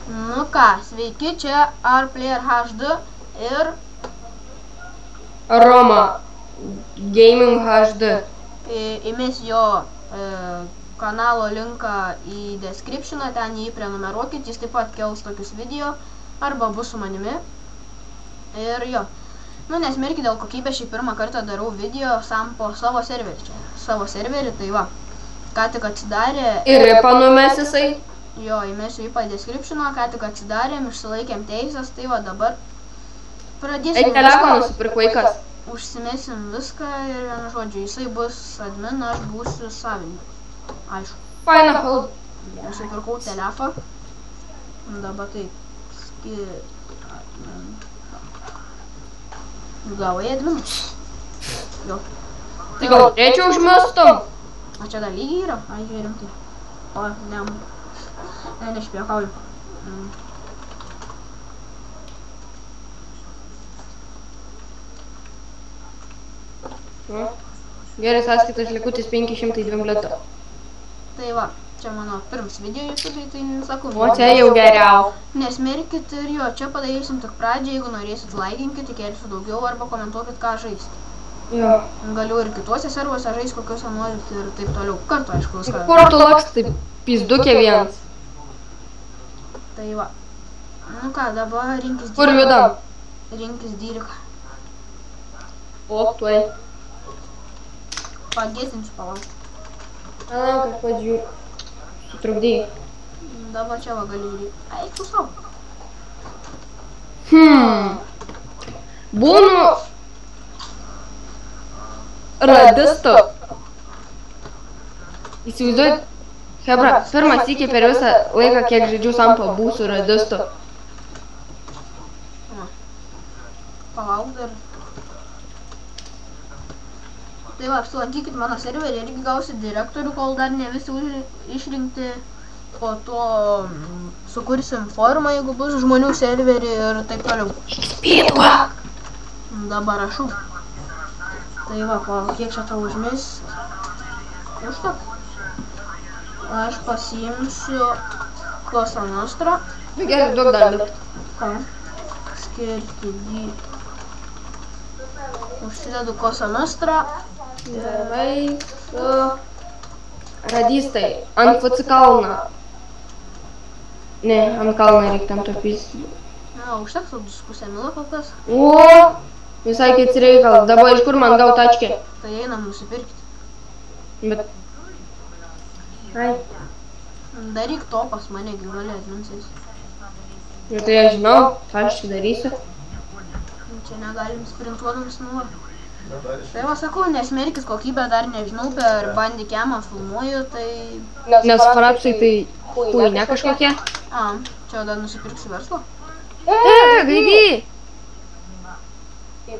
Nu ką, sveiki, čia RPlayer HD ir Roma Gaming HD. Įmes jo kanalo linką į descriptioną, ten jį prenumeruokit, jis taip pat kels tokius video, arba bus su manimi. Ir jo. Nu, nesmerkit dėl kokybės, šį pirmą kartą darau video po savo serverį čia. Savo serverį, tai va. Ką tik atsidarė. Ir panumes jisai. Jo, įmesiu į descriptioną, ką tik atsidarėm, išsilaikėm teisės, tai va dabar pradėsim. Eik telefoną nusipirk vaikas. Užsimesim viską ir vienu žodžiu, jisai bus admin, aš būsiu savininkas. Aišku. Faina hold. Nusipirkau telefoną. Dabar tai gavai adminus. Jo. Tai gal reičiau užmestum? A čia dar lygiai yra? Ai, žiūrim tai. O, nešpėkauju. Gerai, sąskaitos likutis 502 litų. Tai va, čia mano pirmas video YouTube, tai nesakau. O čia jau geriau. Nesmerkit ir jo, čia padarysim tik pradžią, jeigu norėsit laikinkit, įkelsiu daugiau arba komentuokit, ką žaisti. Jo. Galiu ir kituose servuose žaisti, kokiuose norit ir taip toliau. Kartu, aišku, viską. Kur tu laks, tai pizdukė vienas. Tai va. Nu ką, dabar rinkis Kur judam? Rinkis dyrika. O, tuoj. Pagėsinsiu palauk. Kad padžiū. Sutrukdėjai. Dabar čia va gali žiūrėti. Eik tu savo. Būnu radistu. Įsivaizduoju, hebra, pirmą sykį per visą laiką, kiek žaidžiu Sampą, būsiu radistu. Palauk dar. Tai va, apsilankykit mano serverį, irgi gausit direktorių, kol dar ne visi išrinkti. Po to sukursim formą, jeigu bus žmonių serverį ir taip toliau. Speedwalk! Dabar rašau. Tai va, kiek čia tau užmis? Užtat. Aš pasiimsiu Cosa Nostra. Gerai, duok dalį. Ką? Skirti dį. Užsidedu Cosa Nostra. Gerai, su radistai. Ant FC kalną. Ne, ant kalną reikia tam topys. Na, užteks 2,5 milo kol kas. O, visai kits reikalas. Dabar iš kur man gau tačkė? Tai einam nusipirkti. Bet... Ai. Daryk to pas mane, gali adminsais. Ir tai aš žinau, ką aš čia darysiu. Čia negalim sprintuodams nuvarti. Tai va sakau, nesmerkis kokybę dar nežinau, per bandikemą filmuoju, tai... Nes frapsai tai puinė kažkokie. A, čia dar nusipirksiu verslo. Gaidy!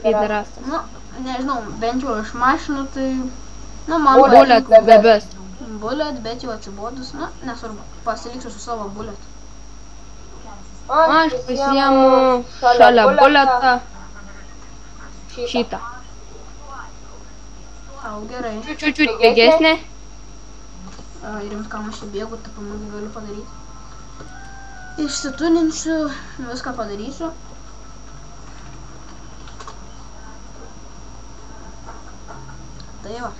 Įdarasta. Nu, nežinau, bent jau iš mašinų, tai... Nu, man Bullet, bebes. Bullet, bet jau atsibodus, na, nesvarbu, pasiliksiu su savo bullet. Aš pasiemu šalia bulletą šitą. Au, gerai. Čiučiut pigesnė. Ir jums kam aš įbėgu, tai pamagi galiu padaryti. Išsituninsiu, viską padarysiu. Tai va.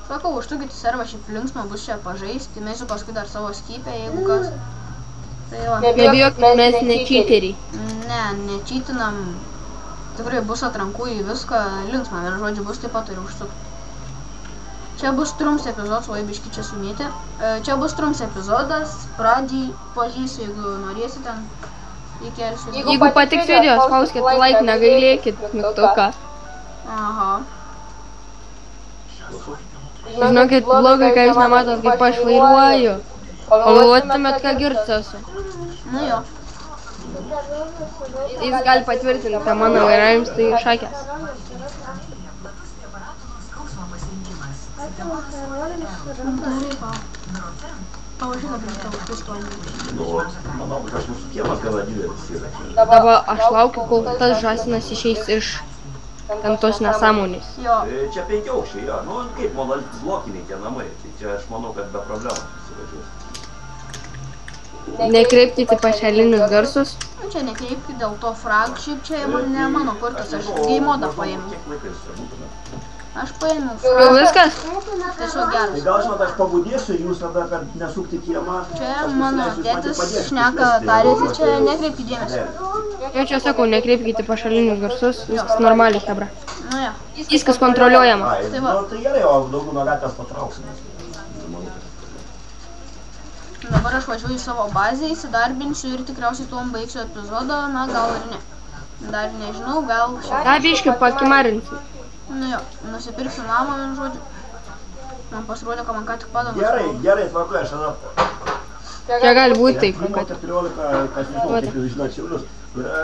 Sakau, užtukit į servą, šiaip linksma bus čia pažaisti. Mėsiu paskui dar savo skypę, jeigu kas. Tai va. Nebijokit, mes ne cheateriai. Ne, nečytinam. Tikrai bus atrankų į viską, linksma, vienu žodžiu bus taip pat ir užsukti. Čia bus trumps epizodas, o biški čia sumėtė. Čia bus trumps epizodas, pradžiai pažysiu, jeigu norėsit ten įkelsiu. Jeigu patiks video, spauskit like, negailėkit mygtuką. Aha. Žinokit, blogai, kai jūs nematot, kaip aš vairuoju. Pagalvotumėt, ką girtas esu. Nu jo. Jis gali patvirtinti, kad mano vairavimas tai šakės. Dabar aš laukiu, kol tas žąsinas išeis iš ten tos nesąmonės. Čia 5 aukščiai, jo. Nu, kaip blokiniai tie namai. Tai čia aš manau, kad be problemų susivažiuos. Nekreipkite pašalinius garsus. Čia nekreipkite dėl to frag, šiaip čia ne mano kurtas, aš game modą paėmiau. Aš paėmiau frag. Jau viskas? Tiesiog geras. Tai gal žinot, aš pabudėsiu, jūs tada, kad nesukti kiemą. Čia mano tėtis šneka tarėsi, čia nekreipkite dėmesio. Jau čia sakau, nekreipkite pašalinius garsus, viskas normaliai, hebra. Nu jo. Viskas kontroliuojama. Tai gerai, o daugiau nuo gatvės patrauksim. Dabar aš važiuoju į savo bazę, įsidarbinsiu ir tikriausiai tuom baigsiu epizodą, na gal ir ne. Dar nežinau, gal šiek tiek. Da, biškai pakimarinsiu. Nu jo, nusipirksiu namą, vien žodžiu. Man pasirodė, kad man ką tik padangos. Gerai, tvarkoju, aš tada. Čia gali būti taip, kad 14, kas nežinau, kaip jūs žinot Šiaulius, yra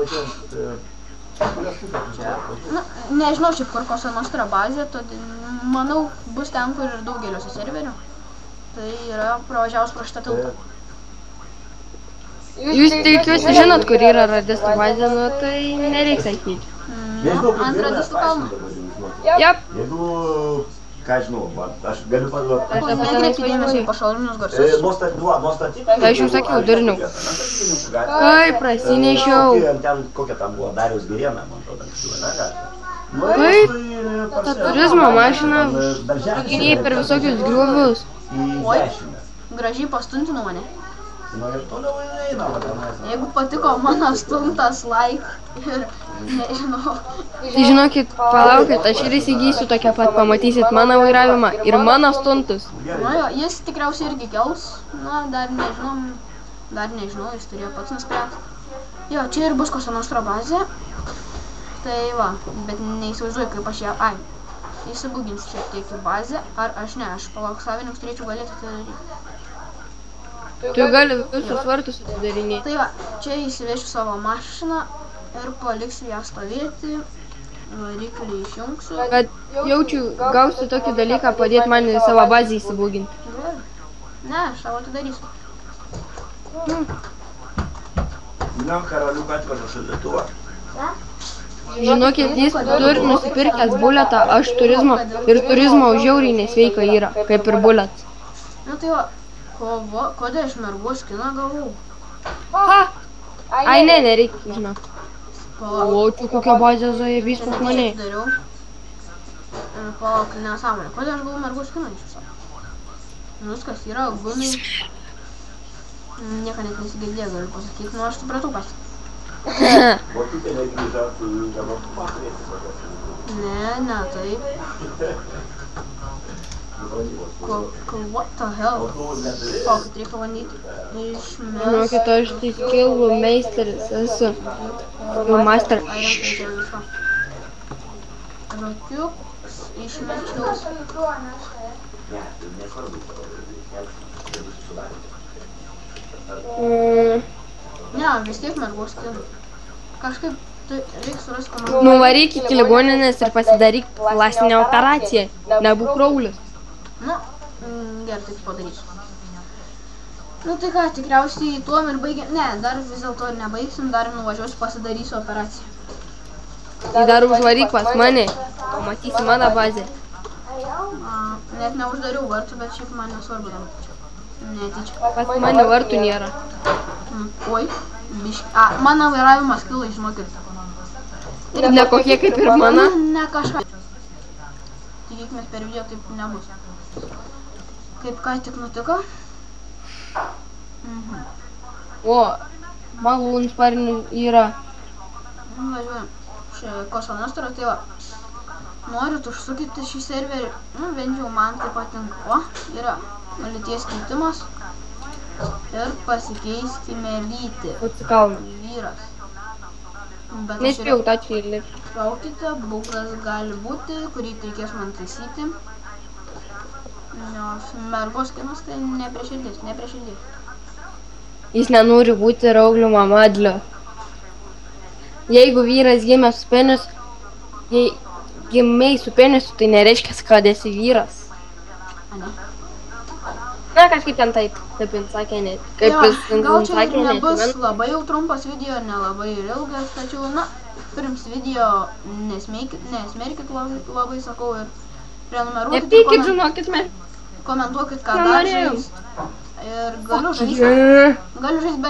važiuojant, kurias pusės. Nu, nežinau šiaip kur Cosa Nostra bazė, todėl manau bus ten, kur ir daugeliuose serverių. Tai yra pravažiavus pro šitą tiltą. Jūs tikiuosi žinot, kur yra radistų bazė, nu tai nereiks sakyti. Ant radistų kalno. Jep. Jeigu, ką žinau, aš galiu paduoti. Nekreipti dėmesio į pašalinius garsus. Nuostatyti. Aš jau sakiau, durniau. Kaip prasinešiau. Ten kokia tam buvo Dariaus Girėna, man atrodo, anksčiau, ne? Kaip? Ta turizmo mašina važinėja per visokius griuvius. Oi, gražiai pastuntinau mane. Nu ir toliau einama tenais. Jeigu patiko mano stuntas, like ir nežinau. Tai žinokit, palaukit, aš ir įsigysiu tokią pat, pamatysit mano vairavimą ir mano stuntus. Na jo, jis tikriausiai irgi kels, na dar nežinau, jis turėjo pats nuspręsti. Jo, čia ir bus Cosa Nostra bazė. Tai va, bet neįsivaizduoju, kaip aš ją, įsibuginsiu šiek tiek į bazę, ar aš ne, aš palauk savininkus turėčiau galėti tai daryti. Tu gali visus vartus atidarinėti. Tai va, čia įsivešiu savo mašiną ir paliksiu ją stovėti, variklį išjungsiu. Kad jaučiu, gausiu tokį dalyką padėti man į savo bazę įsibuginti. Ne, aš savo atidarysiu. Na, karaliuką atvežu šaldytuvą. Žinokit, jis turi nusipirkęs buletą, aš turizmo ir turizmo žiauriai nesveika yra, kaip ir buletas. Nu tai va, kodėl iš mergos skiną gavau? Ha! Ai ne, nereikia, žinok. O, čia kokia bazė zajebys pas mane. Palauk, nesąmonė, kodėl aš gavau mergos skiną iš viso? Viskas yra, gunai. Nieko net nesigirdėjo, galiu pasakyti, nu aš supratau pas. Vokutė negrįža, tu dabar pakrėsi tokias. Ne, taip. What the hell? Palaukit, reikia bandyti. Žinokit, aš tai skillų meisteris esu. Skill master. Rokiuks išmečiau. Ne, vis tiek mergos skiną. Kažkaip tai reikia surasti komandą. Nuvaryk iki ligoninės ir pasidaryk plastinę operaciją. Nebūk kraulis. Nu, gerai, taip padarysiu. Nu tai ką, tikriausiai tuom ir baigiam. Ne, dar vis dėlto ir nebaigsim, dar nuvažiuosiu pasidarysiu operaciją. Tai dar užvaryk pas mane, pamatysi mano bazę. Net neuždariau vartų, bet šiaip man nesvarbu tam. Netyčia. Pas mane vartų nėra. Oi, biški. Mano vairavimas kilai, žinokit. Ir ne kokie kaip ir mano. Ne kažką. Tikėkimės per video taip nebus. Kaip ką tik nutiko. O, malūnų sparnių yra. Važiuojam. Čia Cosa Nostra, tai va. Norit užsukyti šį serverį. Nu, bent jau man tai patinka. O, yra lyties keitimas. Ir pasikeiskime lytį. Atsikaunu. Vyras. Nespėjau tą čia įlipti. Plaukite, bukas gali būti, kurį reikės man taisyti. Nes mergos skinas tai ne prie širdies. Jis nenori būti rauglių mamadlio. Jeigu vyras gimė su penisu, jei gimei su penisu, tai nereiškia, kad esi vyras. Ane? Na, kažkaip ten taip jis sakė, kaip jis gal čia sakė, nebus labai jau trumpas video, nelabai ir ilgas, tačiau, na, pirms video nesmerkit labai, sakau, ir prenumeruokit. Nepykit, žinokit, komentuokit, ką dar žaist. Ir galiu žaisti. Yeah. Galiu žaisti be